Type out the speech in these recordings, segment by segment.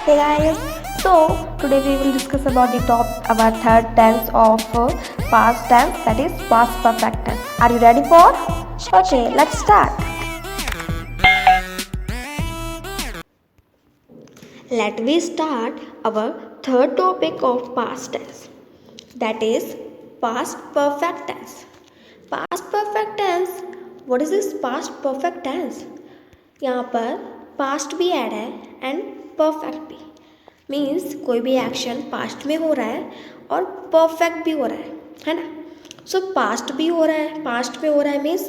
Hey guys, so today we will discuss about the top our third tense of past tense, that is past perfect tense. Are you ready for? Okay, let's start. Let me start our third topic of past tense, that is past perfect tense. Past perfect tense. What is this past perfect tense? यहाँ पर past भी add है and perfect भी, means कोई भी action past में हो रहा है और परफेक्ट भी हो रहा है ना. सो पास्ट भी हो रहा है, पास्ट में हो रहा है मीन्स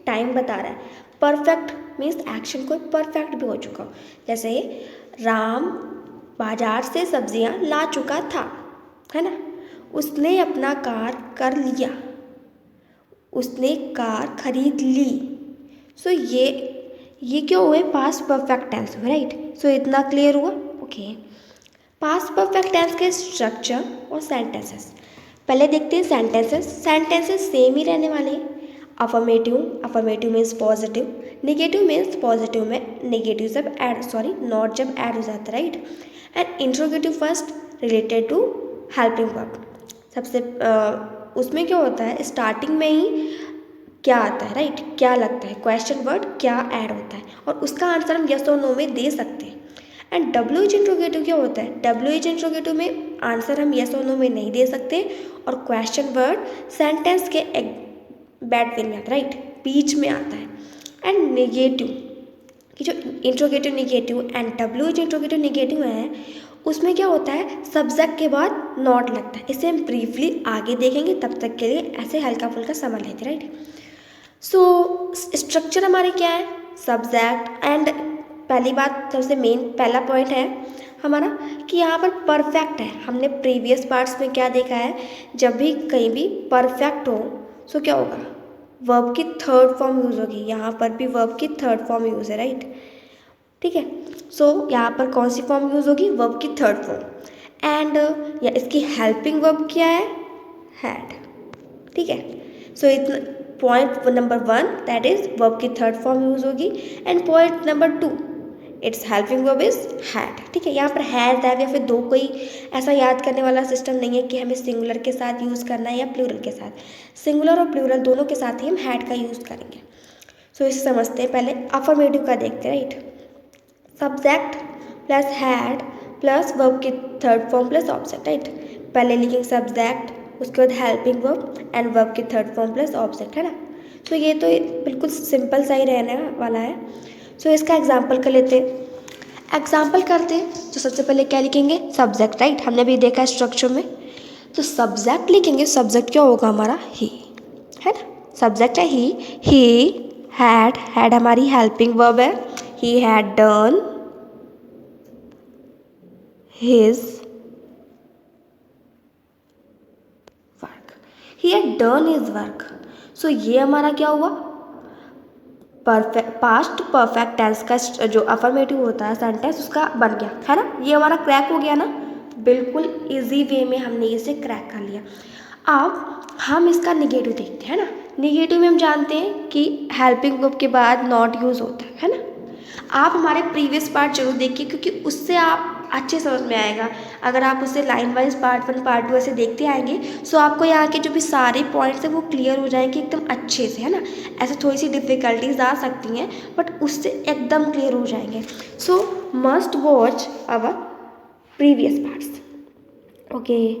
टाइम बता रहा है. परफेक्ट मीन्स एक्शन कोई परफेक्ट भी हो चुका हो. जैसे राम बाजार से सब्जियां ला चुका था, है ना. उसने अपना कार कर लिया, उसने कार खरीद ली. सो ये क्या हुए? पास्ट परफेक्ट टेंस में, राइट. सो इतना क्लियर हुआ. ओके. पास्ट परफेक्ट टेंस के स्ट्रक्चर और सेंटेंसेस पहले देखते हैं. सेंटेंसेस सेम ही रहने वाले हैं. Affirmative means positive, negative means positive में नेगेटिव जब नॉट जब ऐड हो जाता है, right. And interrogative first related to helping verb. सबसे उसमें क्या होता है, स्टार्टिंग में ही क्या आता है, राइट. क्या लगता है, क्वेश्चन वर्ड क्या ऐड होता है और उसका आंसर हम यस और नो में दे सकते हैं. एंड WH इंट्रोगेटिव क्या होता है? WH इंट्रोगेटिव में आंसर हम यस और नो में नहीं दे सकते और क्वेश्चन वर्ड सेंटेंस के बैड वे में आता है, राइट, बीच में आता है. एंड नेगेटिव कि जो interrogative negative and WH interrogative negative है, उसमें क्या होता है, सब्जेक्ट के बाद नॉट लगता है. इसे हम ब्रीफली आगे देखेंगे, तब तक के लिए ऐसे हल्का फुल्का समझ लेते, राइट. सो स्ट्रक्चर हमारे क्या है, सब्जेक्ट एंड पहली बात सबसे मेन पहला पॉइंट है हमारा कि यहाँ पर परफेक्ट है. हमने प्रीवियस पार्ट्स में क्या देखा है, जब भी कहीं भी परफेक्ट हो सो क्या होगा, वर्ब की थर्ड फॉर्म यूज़ होगी. यहाँ पर भी वर्ब की थर्ड फॉर्म यूज़ है, राइट. ठीक है. सो यहाँ पर कौन सी फॉर्म यूज़ होगी, वर्ब की थर्ड फॉर्म. एंड या इसकी हेल्पिंग वर्ब क्या है, हैड. ठीक है. सो इतना point number 1 that is verb की थर्ड फॉर्म यूज होगी. And point number 2 it's helping verb is had. ठीक है. यहाँ पर हैज हैव या फिर दो कोई ऐसा याद करने वाला सिस्टम नहीं है कि हमें सिंगुलर के साथ यूज़ करना है या प्लूरल के साथ. सिंगुलर और प्लूरल दोनों के साथ ही हम हैड का यूज़ करेंगे. सो इसे समझते हैं. पहले अफर्मेटिव का देखते हैं, right. Subject plus had plus verb की third form plus object, right. पहले लिखेंगे सब्जेक्ट, उसके बाद हेल्पिंग वर्ब एंड वर्ब की थर्ड फॉर्म प्लस ऑब्जेक्ट, है ना. तो ये तो बिल्कुल सिंपल सा ही रहने वाला है. सो इसका एग्जांपल कर लेते हैं. एग्जांपल करते हैं तो सबसे पहले क्या लिखेंगे, सब्जेक्ट, राइट. हमने भी देखा स्ट्रक्चर में. तो सब्जेक्ट लिखेंगे. सब्जेक्ट क्या होगा हमारा, ही, है ना. सब्जेक्ट है ही हैड हमारी हेल्पिंग वर्ब है. He had done his he had done his work. So ये हमारा क्या हुआ, पास्ट परफेक्ट टेंस का जो अफर्मेटिव होता है सेंटेंस उसका बन गया, है ना. ये हमारा क्रैक हो गया ना, बिल्कुल इजी वे में हमने इसे क्रैक कर लिया. अब हम इसका निगेटिव देखते हैं ना. निगेटिव में हम जानते हैं कि हेल्पिंग वर्ब के बाद नॉट यूज होता है ना. आप हमारे प्रीवियस पार्ट जरूर देखिए क्योंकि उससे आप अच्छे समझ में आएगा. अगर आप उससे लाइन वाइज पार्ट 1 पार्ट 2 ऐसे देखते आएंगे सो आपको यहाँ के जो भी सारे पॉइंट्स हैं वो क्लियर हो जाएंगे एकदम अच्छे से, है ना. ऐसे थोड़ी सी डिफ़िकल्टीज आ सकती हैं बट उससे एकदम क्लियर हो जाएंगे. So must watch our previous parts. Okay.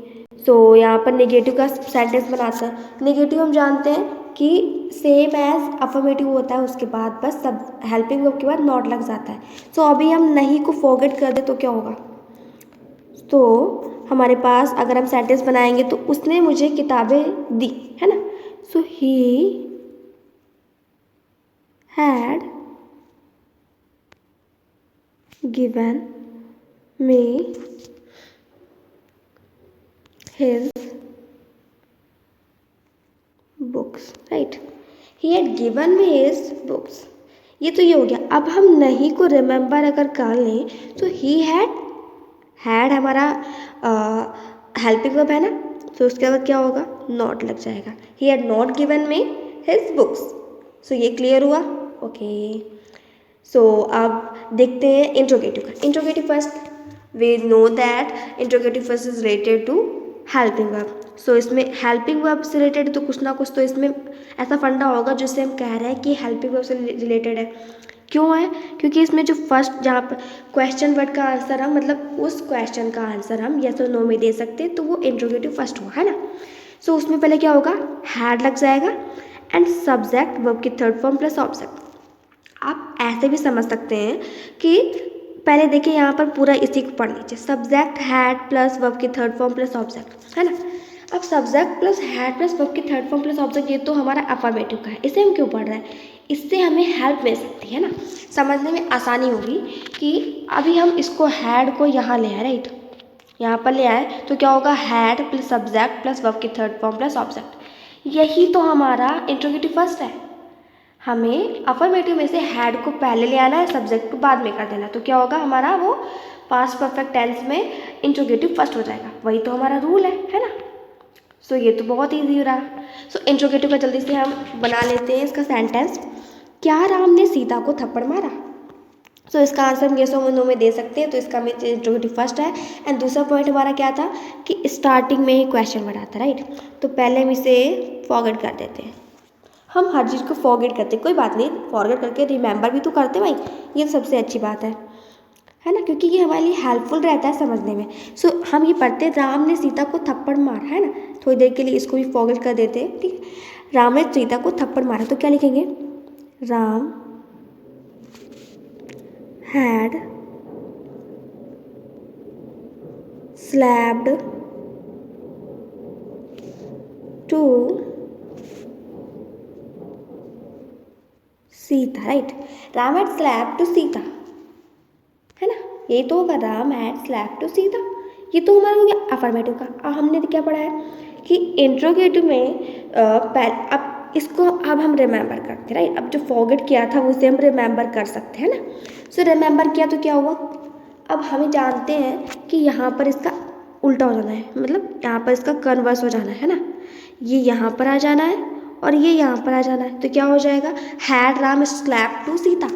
So यहाँ पर नेगेटिव का सेंटेंस बनाते हैं. नेगेटिव हम जानते हैं कि सेम एज अफर्मेटिव होता है, उसके बाद बस सब हेल्पिंग वर्ब के बाद नॉट लग जाता है. सो अभी हम नहीं को फॉरगेट कर दे तो क्या होगा, तो हमारे पास अगर हम सेंटेंस बनाएंगे तो उसने मुझे किताबें दी, है ना. So he had given me his books, right. He had given me his books. ये तो ये हो गया. अब हम नहीं को रिमेंबर अगर कर लें तो ही हैड हमारा हेल्पिंग वर्ब है ना. तो उसके बाद क्या होगा, नॉट लग जाएगा. He had not given me his books. So ये क्लियर हुआ. ओके. सो अब देखते हैं इंट्रोगेटिव का. Interrogative first we know that interrogative first is related to helping verb. So इसमें हेल्पिंग वर्ब से रिलेटेड तो कुछ ना कुछ तो इसमें ऐसा फंडा होगा जिससे हम कह रहे हैं कि हेल्पिंग वर्ब से रिलेटेड है। क्यों है? क्योंकि इसमें जो फर्स्ट जहाँ पर क्वेश्चन वर्ड का आंसर हम मतलब उस क्वेश्चन का आंसर हम यस और नो में दे सकते हैं, तो वो इंट्रोगेटिव फर्स्ट हुआ है ना। सो उसमें पहले क्या होगा, हैड लग जाएगा एंड सब्जेक्ट वर्ब की थर्ड फॉर्म प्लस ऑब्जेक्ट। आप ऐसे भी समझ सकते हैं कि पहले देखिए यहाँ पर पूरा इसी को पढ़ लीजिए, सब्जेक्ट हैड प्लस वर्ब की थर्ड फॉर्म प्लस ऑब्जेक्ट, है ना। अब subject plus had plus verb की थर्ड फॉर्म प्लस ऑब्जेक्ट, ये तो हमारा अफर्मेटिव का है, इसे हम क्यों पढ़ रहे हैं? इससे हमें हेल्प मिल सकती है ना, समझने में आसानी होगी कि अभी हम इसको हैड को यहाँ ले आए, राइट, यहाँ पर ले आए तो क्या होगा, had plus subject plus verb की थर्ड फॉर्म प्लस ऑब्जेक्ट। यही तो हमारा इंट्रोगेटिव फर्स्ट है। हमें अफर्मेटिव में से हैड को पहले ले आना है, सब्जेक्ट को बाद में कर देना, तो क्या होगा हमारा वो पास्ट परफेक्ट टेंस में इंट्रोगेटिव फर्स्ट हो जाएगा। वही तो हमारा रूल है ना। सो ये तो बहुत ईजी हो रहा। सो इंट्रोगेटिव का जल्दी से हम बना लेते हैं इसका सेंटेंस। क्या राम ने सीता को थप्पड़ मारा? सो इसका आंसर हम येस और नो में दे सकते हैं, तो इसका इंट्रोगेटिव फर्स्ट है। एंड दूसरा पॉइंट हमारा क्या था कि स्टार्टिंग में ही क्वेश्चन वर्ड आता, राइट, तो पहले हम इसे फॉरगेट कर देते हैं। हम हर चीज़ को फॉरगेट करते हैं, कोई बात नहीं, फॉरगेट करके रिमेंबर भी तो करते भाई, ये सबसे अच्छी बात है ना, क्योंकि ये हमारे लिए हेल्पफुल रहता है समझने में। सो हम ये पढ़ते हैं, राम ने सीता को थप्पड़ मारा, है ना, थोड़ी देर के लिए इसको भी फॉरगेट कर देते हैं, ठीक है। राम ने सीता को थप्पड़ मारा, तो क्या लिखेंगे, Ram had slapped to Sita, right, Ram had slapped to Sita, है ना, यही तो होगा, Ram had slapped to Sita. ये तो हमारा हो गया अफर्मेटिव का। अब हमने क्या पढ़ा है कि इंट्रोगेटिव में अब इसको अब हम रिमेंबर करते हैं, राइट। अब जो फॉरगेट किया था उसे हम रिमेंबर कर सकते हैं ना। सो रिमेंबर किया तो क्या हुआ, अब हमें जानते हैं कि यहाँ पर इसका उल्टा हो जाना है, मतलब यहाँ पर इसका कन्वर्स हो जाना है ना, ये यहाँ पर आ जाना है और ये यहाँ पर आ जाना है, तो क्या हो जाएगा, had Ram slapped to Sita,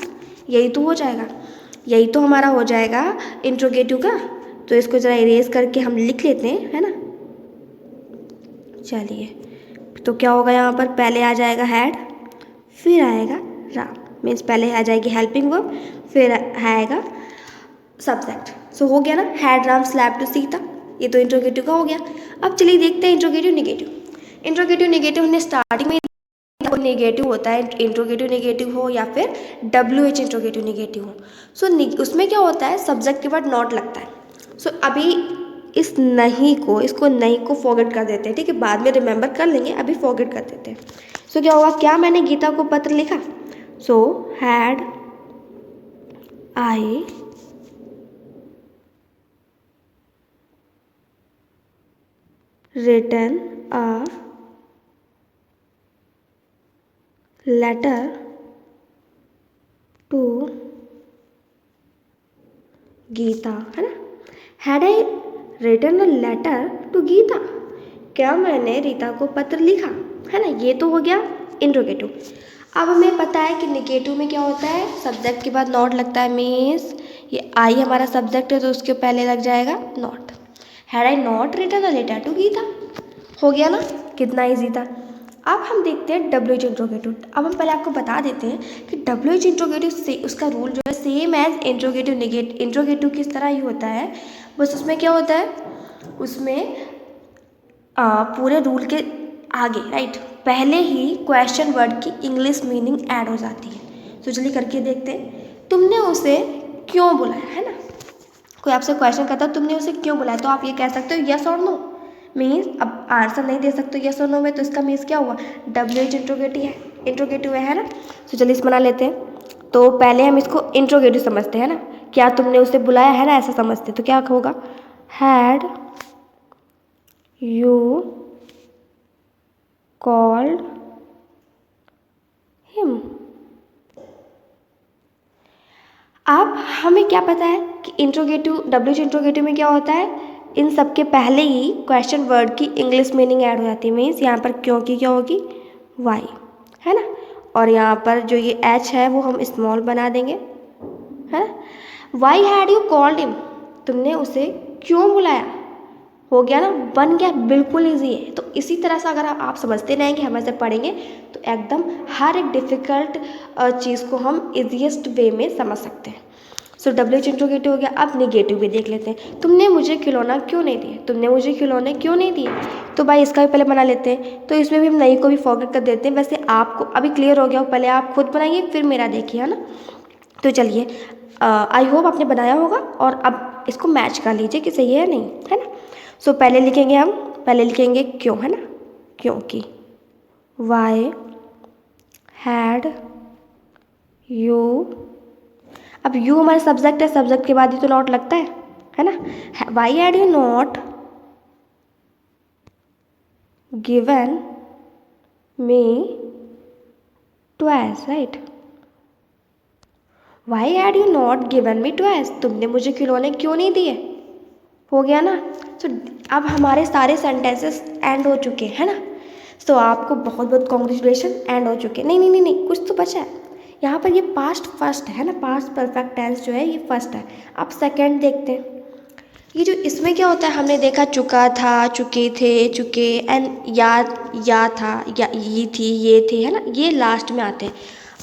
यही तो हो जाएगा, यही तो हमारा हो जाएगा इंट्रोगेटिव का। तो इसको जरा इरेज करके हम लिख लेते हैं, है ना। चलिए, तो क्या होगा, यहाँ पर पहले आ जाएगा हैड, फिर आएगा राम, मीन्स पहले आ जाएगी हेल्पिंग वर्ब, फिर आएगा सब्जेक्ट। सो हो गया ना, had Ram slapped to Sita, ये तो इंट्रोगेटिव का हो गया। अब चलिए देखते हैं इंट्रोगेटिव नेगेटिव। इंट्रोगेटिव नेगेटिव हमने स्टार्टिंग में नेगेटिव होता है, इंट्रोगेटिव नेगेटिव हो या फिर WH इंट्रोगेटिव नेगेटिव हो। सो उसमें क्या होता है, सब्जेक्ट के बाद नॉट लगता है। सो अभी इस नहीं को, इसको नहीं को फॉरगेट कर देते हैं, ठीक है, बाद में रिमेंबर कर लेंगे, अभी फॉरगेट कर देते हैं। सो क्या होगा, क्या मैंने गीता को पत्र लिखा, so had I written a letter to Gita, है ना, had I written a letter to Gita, क्या मैंने रीता को पत्र लिखा, है ना, ये तो हो गया इंट्रोगेटिव। अब हमें पता है कि नेगेटिव में क्या होता है, सब्जेक्ट के बाद नॉट लगता है, मीन्स ये आई हमारा सब्जेक्ट है तो उसके पहले लग जाएगा not. Had I not written a letter to Gita, हो गया ना, कितना ईजी था। अब हम देखते हैं WH इंट्रोगेटिव। अब हम पहले आपको बता देते हैं कि WH इंट्रोगेटिव से उसका रूल जो है same as interrogative negative, interrogative किस तरह ही होता है, बस उसमें क्या होता है, उसमें पूरे रूल के आगे, राइट, पहले ही क्वेश्चन वर्ड की इंग्लिश मीनिंग ऐड हो जाती है। तो चलिए करके देखते हैं, तुमने उसे क्यों बुलाया, है ना, कोई आपसे क्वेश्चन करता है तुमने उसे क्यों बुलाया, तो आप ये कह सकते हो यस और नो, मीन्स अब आंसर नहीं दे सकते यस और नो में, तो इसका मीन्स क्या हुआ, WH इंट्रोगेटिव है ना। तो चलिए इस बना लेते हैं। तो पहले हम इसको इंट्रोगेटिव समझते हैं ना, क्या तुमने उसे बुलाया, है ना, ऐसा समझते, तो क्या होगा, हैड यू कॉल्ड हिम। अब हमें क्या पता है कि इंट्रोगेटिव, WH इंट्रोगेटिव में क्या होता है, इन सब के पहले ही क्वेश्चन वर्ड की इंग्लिश मीनिंग ऐड हो जाती है, मीन्स यहाँ पर क्यों की क्या होगी, वाई, है ना, और यहाँ पर जो ये H है वो हम स्मॉल बना देंगे, है ना। Why had you called him, तुमने उसे क्यों बुलाया, हो गया ना, बन गया, बिल्कुल ईजी है। तो इसी तरह से अगर आप समझते रहेंगे, हमें पढ़ेंगे, तो एकदम हर एक डिफ़िकल्ट चीज़ को हम ईजीएस्ट वे में समझ सकते हैं। सो WH इंट्रोगेटिव हो गया। अब नेगेटिव भी देख लेते हैं। तुमने मुझे खिलौना क्यों नहीं दिए, तुमने मुझे खिलौने क्यों नहीं दिए। तो भाई इसका भी पहले बना लेते हैं। तो इसमें भी हम नहीं को भी फॉरगेट कर देते हैं। वैसे आपको अभी क्लियर हो गया हो, पहले आप खुद बनाइए फिर मेरा देखिए, है ना। तो चलिए, आई होप आपने बनाया होगा और अब इसको मैच कर लीजिए कि सही है या नहीं, है ना। सो पहले लिखेंगे क्यों, है ना, क्योंकि वाई हैड यू, अब यू हमारा सब्जेक्ट है, सब्जेक्ट के बाद ही तो नॉट लगता है ना। Why had you not given me twice, right. Why had you not given me twice, तुमने मुझे खिलौने क्यों नहीं दिए, हो गया ना। तो अब हमारे सारे सेंटेंसेस एंड हो चुके हैं, है ना। तो आपको बहुत बहुत कॉन्ग्रेचुलेशन, एंड हो चुके। नहीं, कुछ तो बचा है यहाँ पर। ये पास्ट फर्स्ट है ना, पास्ट परफेक्ट टेंस जो है ये फर्स्ट है। अब सेकंड देखते हैं। ये जो इसमें क्या होता है, हमने देखा चुका था, चुके थे, चुके, एंड या था, या ये थी, ये थे, है ना, ये लास्ट में आते हैं।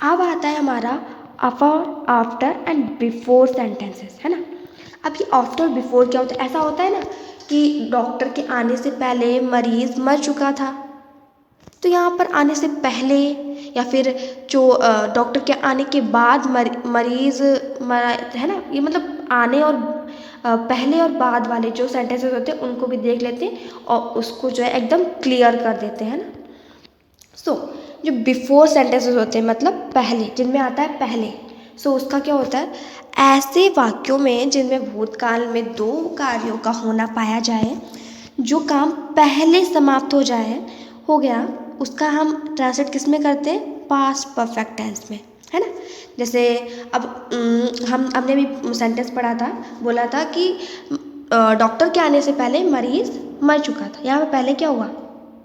अब आता है हमारा आफ्टर एंड बिफोर सेंटेंसेस, है ना। अब ये आफ्टर बिफोर क्या होता है, ऐसा होता है ना कि डॉक्टर के आने से पहले मरीज़ मर चुका था, तो यहाँ पर आने से पहले या फिर जो डॉक्टर के आने के बाद मरीज़ मरा, है ना। ये मतलब आने और पहले और बाद वाले जो सेंटेंसेस होते हैं उनको भी देख लेते हैं और उसको जो है एकदम क्लियर कर देते हैं ना। सो जो बिफोर सेंटेंसेस होते हैं मतलब पहले, जिनमें आता है पहले, सो उसका क्या होता है, ऐसे वाक्यों में जिनमें भूतकाल में दो कार्यों का होना पाया जाए, जो काम पहले समाप्त हो जाए, हो गया, उसका हम ट्रांसलेट किस में करते हैं, पास्ट परफेक्ट टेंस में, है ना। जैसे अब हमने भी सेंटेंस पढ़ा था, बोला था कि डॉक्टर के आने से पहले मरीज़ मर चुका था। यहाँ पे पहले क्या हुआ,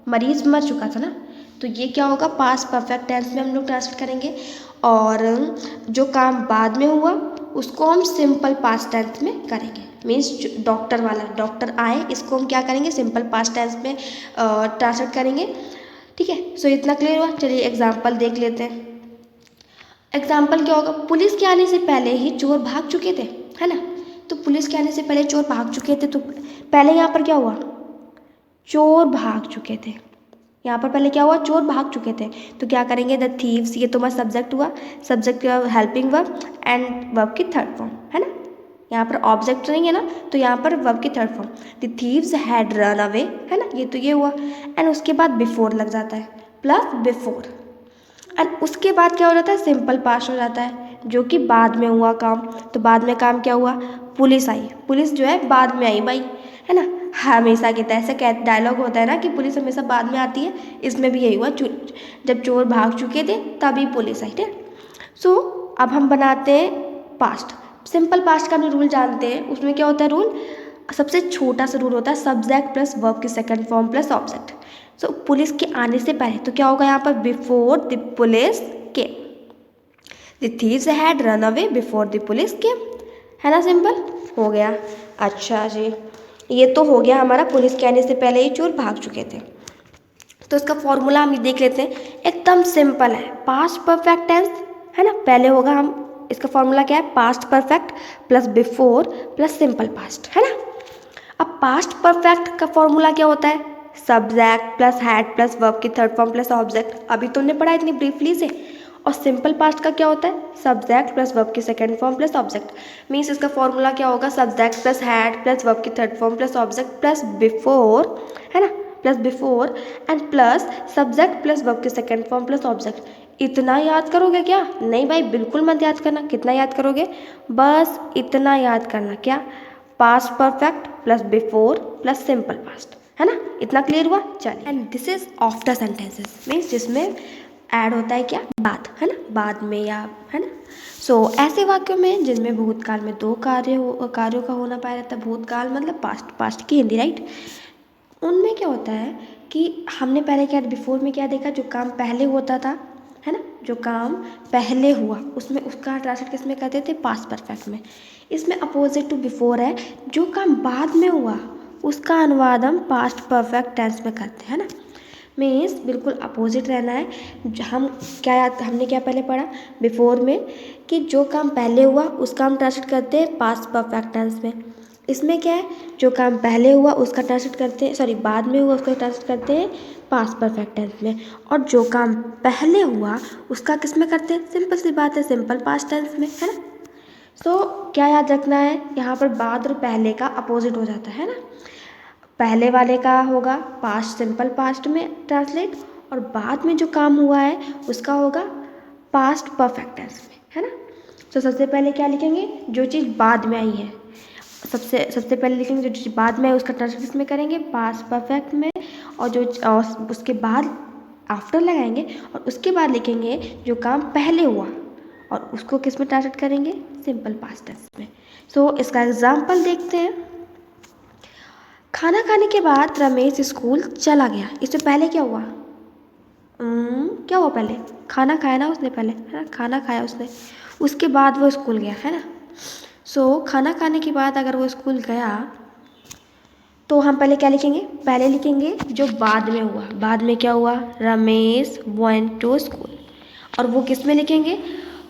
मरीज़ मर चुका था ना, तो ये क्या होगा, पास्ट परफेक्ट टेंस में हम लोग ट्रांसलेट करेंगे। और जो काम बाद में हुआ उसको हम सिंपल पास्ट टेंस में करेंगे। मीन्स डॉक्टर वाला, डॉक्टर आए, इसको हम क्या करेंगे, सिंपल पास्ट टेंस में ट्रांसलेट करेंगे। ठीक है, सो इतना क्लियर हुआ। चलिए एग्जाम्पल देख लेते हैं। एग्जाम्पल क्या होगा, पुलिस के आने से पहले ही चोर भाग चुके थे, है ना। तो पुलिस के आने से पहले चोर भाग चुके थे, तो पहले यहाँ पर क्या हुआ, चोर भाग चुके थे। यहाँ पर पहले क्या हुआ, चोर भाग चुके थे। तो क्या करेंगे, द थीव्स, ये तुम्हारा सब्जेक्ट हुआ, subject helping verb and verb की थर्ड फॉर्म, है ना। यहाँ पर ऑब्जेक्ट नहीं है ना, तो यहाँ पर वर्ब की third form, the thieves had run away, है ना, ये तो ये हुआ। एंड उसके बाद बिफोर लग जाता है, प्लस बिफोर, एंड उसके बाद क्या हो जाता है, सिंपल पास्ट हो जाता है, जो कि बाद में हुआ काम। तो बाद में काम क्या हुआ, पुलिस आई, पुलिस जो है बाद में आई भाई, है ना। हमेशा की तरह ऐसे डायलॉग होता है ना कि पुलिस हमेशा बाद में आती है, इसमें भी यही हुआ, जब चोर भाग चुके थे तभी पुलिस आई, ठीक। सो अब हम बनाते हैं पास्ट, सिंपल पास्ट का भी रूल जानते हैं। उसमें क्या होता है रूल, सबसे छोटा सा रूल होता है, सब्जेक्ट प्लस वर्ब की सेकंड फॉर्म प्लस ऑब्जेक्ट। सो पुलिस के आने से पहले, तो क्या होगा यहाँ पर, before the police came, the thieves had run away before the police केम, है ना, सिंपल हो गया। अच्छा जी, ये तो हो गया हमारा, पुलिस के आने से पहले ही चोर भाग चुके थे। तो इसका फॉर्मूला हम देख लेते हैं, एकदम सिंपल है, पास्ट परफेक्ट टेंस, है ना। पहले होगा, हम इसका फॉर्मूला क्या है, past perfect plus before plus simple past, है ना। अब पास्ट परफेक्ट का फॉर्मूला क्या होता है, subject plus had plus verb की थर्ड फॉर्म प्लस ऑब्जेक्ट, अभी तुमने पढ़ा इतनी ब्रीफली से। और सिंपल पास्ट का क्या होता है, सब्जेक्ट प्लस वर्ब की second form plus object. Means इसका फॉर्मूला क्या होगा, subject plus had plus verb की third form plus object plus before, है ना, plus before and plus subject plus verb की सेकंड फॉर्म प्लस ऑब्जेक्ट। इतना याद करोगे क्या, नहीं भाई बिल्कुल मत याद करना। कितना याद करोगे, बस इतना याद करना, क्या, past perfect plus before plus simple past, है ना। इतना क्लियर हुआ, चलिए। And this is after sentences, means जिसमें ऐड होता है क्या, बाद, है ना, बाद में या, है ना। सो ऐसे वाक्यों में जिनमें भूतकाल में दो कार्यों का होना पाया रहता है, भूतकाल मतलब पास्ट, पास्ट की हिंदी, राइट। उनमें क्या होता है कि हमने पहले क्या, बिफोर में क्या देखा, जो काम पहले होता था है ना, जो काम पहले हुआ उसमें उसका ट्रांसलेट किस में करते थे, पास्ट परफेक्ट में। इसमें अपोजिट टू बिफोर है, जो काम बाद में हुआ उसका अनुवाद हम पास्ट परफेक्ट टेंस में करते हैं ना। मीन्स बिल्कुल अपोजिट रहना है। हम हमने क्या पहले पढ़ा बिफोर में कि जो काम पहले हुआ उसका हम ट्रांसलेट करते हैं पास्ट परफेक्ट टेंस में। इसमें क्या है, जो काम पहले हुआ उसका ट्रांसलेट करते हैं, बाद में हुआ उसका ट्रांसलेट करते हैं पास्ट परफेक्ट टेंस में, और जो काम पहले हुआ उसका किस में करते हैं, सिंपल सी बात है, सिंपल पास्ट टेंस में, है ना। तो क्या याद रखना है, यहाँ पर बाद और पहले का अपोजिट हो जाता है ना। पहले वाले का होगा पास्ट सिंपल पास्ट में ट्रांसलेट, और बाद में जो काम हुआ है उसका होगा पास्ट परफेक्ट टेंस में, है ना। तो सबसे पहले क्या लिखेंगे, जो चीज़ बाद में आई है, सबसे पहले लिखेंगे जो चीज़ बाद में है उसका ट्रांसलेट किस में करेंगे, पास्ट परफेक्ट में, और उसके बाद आफ्टर लगाएंगे, और उसके बाद लिखेंगे जो काम पहले हुआ और उसको किस में ट्रांसलेट करेंगे, सिंपल पास्ट टेंस में। सो इसका एग्जाम्पल देखते हैं। खाना खाने के बाद रमेश स्कूल चला गया। इससे पहले क्या हुआ, क्या हुआ, पहले खाना खाया ना उसने, पहले है ना, खाना खाया उसने, उसके बाद वो स्कूल गया, है ना। सो खाना खाने के बाद अगर वो स्कूल गया तो हम पहले क्या लिखेंगे, पहले लिखेंगे जो बाद में हुआ। बाद में क्या हुआ, रमेश वेंट टू स्कूल, और वो किस में लिखेंगे,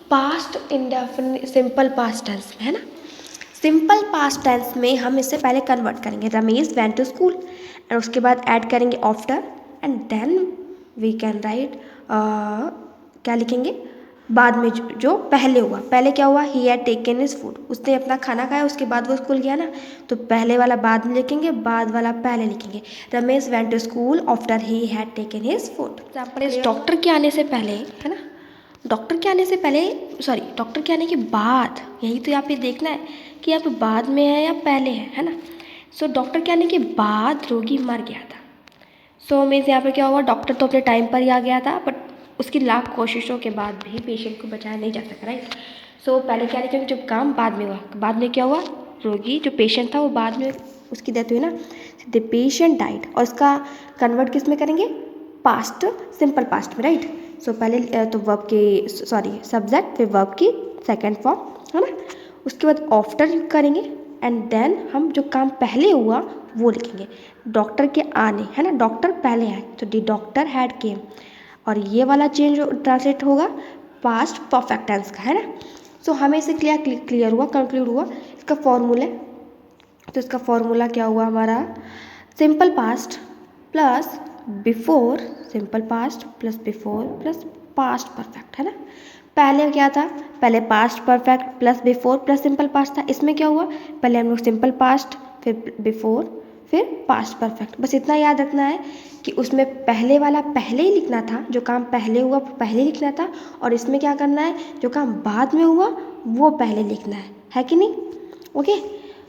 past indefinite simple past tense में, है ना। सिंपल पास्ट टेंस में हम इससे पहले कन्वर्ट करेंगे Ramesh went to school, and उसके बाद ऐड करेंगे after, and then we can write क्या लिखेंगे, बाद में जो पहले हुआ, पहले क्या हुआ, ही हैड टेकन हिज फूड, उसने अपना खाना खाया उसके बाद वो स्कूल गया ना, तो पहले वाला बाद में लिखेंगे, बाद वाला पहले लिखेंगे। Ramesh went to school after he had taken his food. Example, doctor के आने से पहले, है ना, डॉक्टर के आने से पहले, डॉक्टर के आने के बाद, यही तो यहाँ पे देखना है कि यहाँ पे बाद में है या पहले है ना। सो डॉक्टर के आने के बाद रोगी मर गया था। सो मीन्स यहाँ पे क्या हुआ, डॉक्टर तो अपने टाइम पर ही आ गया था, बट उसकी लाख कोशिशों के बाद भी पेशेंट को बचाया नहीं जा सका, राइट। सो पहले क्या लिखेंगे, जब काम बाद में हुआ, बाद में क्या हुआ, रोगी जो पेशेंट था वो बाद में उसकी डेथ हुई ना, द पेशेंट डाइड, और उसका कन्वर्ट किस में करेंगे, पास्ट सिंपल पास्ट में, राइट। सो पहले तो वर्ब की सब्जेक्ट, फिर वर्ब की सेकेंड फॉर्म, है ना। उसके बाद आफ्टर करेंगे, एंड देन हम जो काम पहले हुआ वो लिखेंगे, डॉक्टर के आने, है ना, डॉक्टर पहले आए तो द डॉक्टर हैड केम, और ये वाला चेंज ट्रांसलेट होगा पास्ट परफेक्ट टेंस का, है ना। सो हमें इसे क्लियर हुआ, कंक्लूड हुआ इसका फॉर्मूला। तो इसका फॉर्मूला क्या हुआ हमारा, simple past plus before simple past plus before plus past perfect, है ना। पहले क्या था, पहले past perfect plus before plus simple past था। इसमें क्या हुआ, पहले हम लोग सिंपल पास्ट, फिर बिफोर, फिर पास्ट परफेक्ट। बस इतना याद रखना है कि उसमें पहले वाला पहले ही लिखना था, जो काम पहले हुआ पहले लिखना था, और इसमें क्या करना है, जो काम बाद में हुआ वो पहले लिखना है कि नहीं। ओके,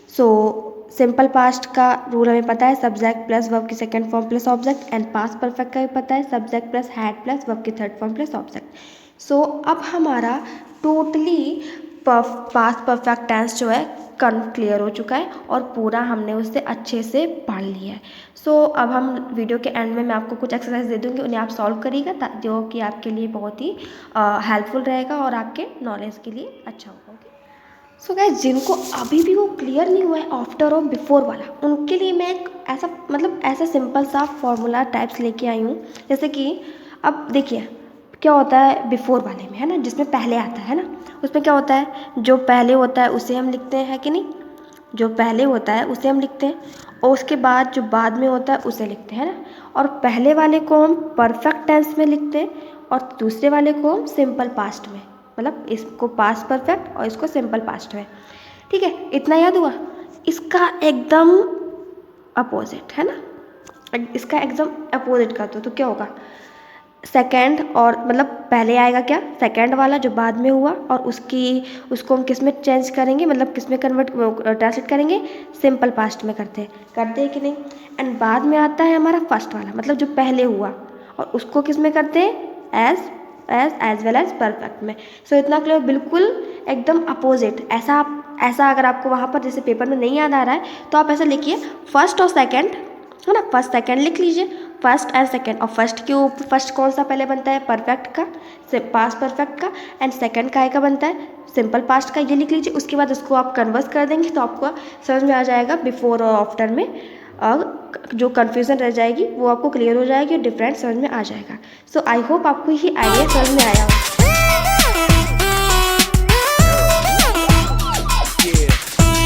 सो सिंपल पास्ट का रूल हमें पता है, सब्जेक्ट प्लस वर्ब की second form plus object, and past perfect का भी पता है, subject plus had plus verb की थर्ड फॉर्म प्लस ऑब्जेक्ट। सो अब हमारा टोटली पास्ट परफेक्ट टेंस जो है क्लियर हो चुका है, और पूरा हमने उससे अच्छे से पढ़ लिया है। सो अब हम वीडियो के एंड में मैं आपको कुछ एक्सरसाइज दे दूँगी, उन्हें आप सॉल्व करिएगा, जो कि आपके लिए बहुत ही हेल्पफुल रहेगा और आपके नॉलेज के लिए अच्छा होगा। सो गाइस, जिनको अभी भी वो क्लियर नहीं हुआ है आफ्टर और बिफोर वाला, उनके लिए मैं एक ऐसा सिंपल सा फॉर्मूला टाइप्स लेके आई हूँ। जैसे कि अब देखिए क्या होता है बिफोर वाले में, है ना, जिसमें पहले आता है ना, उसमें क्या होता है, जो पहले होता है उसे हम लिखते हैं, है कि नहीं, जो पहले होता है उसे हम लिखते हैं, और उसके बाद जो बाद में होता है उसे लिखते हैं ना। और पहले वाले को हम परफेक्ट टेंस में लिखते हैं, और दूसरे वाले को हम सिंपल पास्ट में, मतलब इसको पास्ट परफेक्ट और इसको सिंपल पास्ट में। ठीक है, इतना याद हुआ। इसका एकदम अपोजिट, है ना, इसका एकदम अपोजिट कर दो तो क्या होगा, सेकेंड, और मतलब पहले आएगा क्या, सेकेंड वाला जो बाद में हुआ, और उसको हम किस में चेंज करेंगे, मतलब किस में ट्रांसलेट करेंगे, सिंपल पास्ट में करते हैं कि नहीं। एंड बाद में आता है हमारा फर्स्ट वाला, मतलब जो पहले हुआ, और उसको किस में करते हैं, एज वेल एज परफेक्ट में। सो इतना क्लियर, बिल्कुल एकदम अपोजिट। ऐसा अगर आपको वहाँ पर जैसे पेपर में नहीं याद आ रहा है तो आप ऐसा लिखिए, फर्स्ट और सेकेंड है ना। फर्स्ट सेकंड लिख लीजिए, फर्स्ट एंड सेकंड। और फर्स्ट के ऊपर फर्स्ट कौन सा पहले बनता है, परफेक्ट का, पास्ट परफेक्ट का, एंड सेकंड काय का बनता है, सिंपल पास्ट का, ये लिख लीजिए। उसके बाद उसको आप कन्वर्स कर देंगे तो आपको समझ में आ जाएगा बिफोर और आफ्टर में जो कन्फ्यूज़न रह जाएगी वो आपको क्लियर हो जाएगी और डिफरेंट समझ में आ जाएगा। सो आई होप आपको ये आइडिया समझ में आया हो।